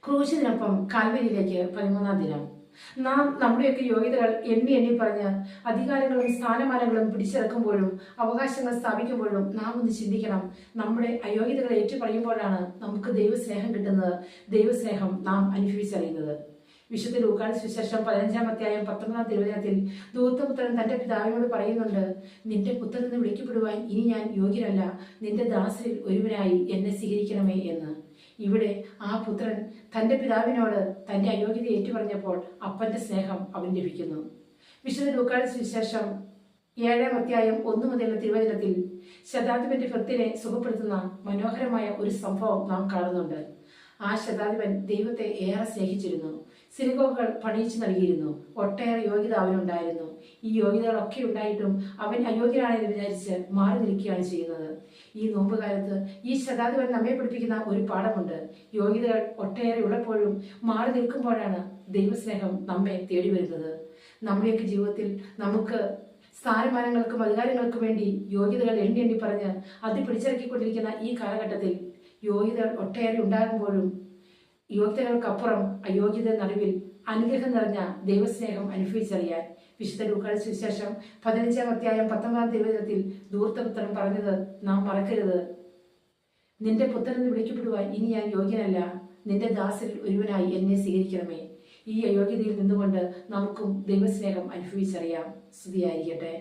ക്രൂശിനൊപ്പം കാൽവരിയിലേക്ക് 13-ാം ദിനം. നാം നമ്മുടെയൊക്കെ യോഗ്യതകൾ എണ്ണി എണ്ണി പറഞ്ഞ് അധികാരങ്ങളും സ്ഥാനമാനങ്ങളും പിടിച്ചെടുക്കുമ്പോഴും അവകാശങ്ങൾ സ്ഥാപിക്കുമ്പോഴും നാം ഒന്ന് ചിന്തിക്കണം. നമ്മുടെ അയോഗ്യതകൾ ഏറ്റുപറയുമ്പോഴാണ് നമുക്ക് ദൈവസ്നേഹം കിട്ടുന്നത്, ദൈവസ്നേഹം നാം അനുഭവിച്ചറിയുന്നത്. വിശുദ്ധ ലൂക്കായുടെ സുവിശേഷം 15-ാം അധ്യായം 19-ാം തിരുവചനത്തിൽ ധൂർത്തപുത്രൻ തന്റെ പിതാവിനോട് പറയുന്നുണ്ട്, നിന്റെ പുത്രൻ എന്ന് വിളിക്കപ്പെടുവാൻ ഇനി ഞാൻ യോഗ്യനല്ല, നിന്റെ ദാസരിൽ ഒരുവനായി എന്നെ സ്വീകരിക്കണമേ എന്ന്. ഇവിടെ ആ പുത്രൻ തന്റെ പിതാവിനോട് തന്റെ അയോഗ്യത ഏറ്റുപറഞ്ഞപ്പോൾ അപ്പന്റെ സ്നേഹം അവൻ ലഭിക്കുന്നു. വിശുദ്ധ ലൂക്കായുടെ സുവിശേഷം 7-ാം അധ്യായം 1 മുതലുള്ള തിരുവചനത്തിൽ ശതാധിപന്റെ ഭക്തിനെ സുഖപ്പെടുത്തുന്ന മനോഹരമായ ഒരു സംഭവം നാം കാണുന്നുണ്ട്. ആ ശതാധിപൻ ദൈവത്തെ ഏറെ സ്നേഹിച്ചിരുന്നു. സിനഗോഗുകൾ പണിയിച്ചു നൽകിയിരുന്നു. ഒട്ടേറെ യോഗ്യത അവനുണ്ടായിരുന്നു. ഈ യോഗ്യതകളൊക്കെ ഉണ്ടായിട്ടും അവൻ അയോഗ്യനാണെന്ന് വിചാരിച്ച് മാറി നിൽക്കുകയാണ് ചെയ്യുന്നത്. ഈ നോമ്പുകാലത്ത് ഈ ശതാധിപൻ നമ്മെ പഠിപ്പിക്കുന്ന ഒരു പാഠമുണ്ട്. യോഗ്യതകൾ ഒട്ടേറെ ഉള്ളപ്പോഴും മാറി നിൽക്കുമ്പോഴാണ് ദൈവസ്നേഹം നമ്മെ തേടി വരുന്നത്. നമ്മുടെയൊക്കെ ജീവിതത്തിൽ നമുക്ക് സ്ഥാനമാനങ്ങൾക്കും അധികാരങ്ങൾക്കും വേണ്ടി യോഗ്യതകൾ എണ്ണി എണ്ണി പറഞ്ഞ് അത് പിടിച്ചിറക്കിക്കൊണ്ടിരിക്കുന്ന ഈ കാലഘട്ടത്തിൽ യോഗ്യതകൾ ഒട്ടേറെ ഉണ്ടാകുമ്പോഴും യോഗ്യതകൾക്കപ്പുറം അയോഗ്യത നടുവിൽ അനുഗ്രഹം നിറഞ്ഞ ദൈവസ്നേഹം അനുഭവിച്ചറിയാൻ വിശുദ്ധ ലൂക്കായുടെ സുവിശേഷം 15-ാം അധ്യായം 19-ാം തിരുവചനത്തിൽ ധൂർത്തപുത്രൻ പറഞ്ഞത് നാം മറക്കരുത്. നിന്റെ പുത്രൻ എന്ന് വിളിക്കപ്പെടുവാൻ ഇനി ഞാൻ യോഗ്യനല്ല, നിന്റെ ദാസരിൽ ഒരുവനായി എന്നെ സ്വീകരിക്കണമേ. ഈ അയോഗ്യതയിൽ നിന്നുകൊണ്ട് നമുക്കും ദൈവസ്നേഹം അനുഭവിച്ചറിയാം. സ്തുതിയായിരിക്കട്ടെ.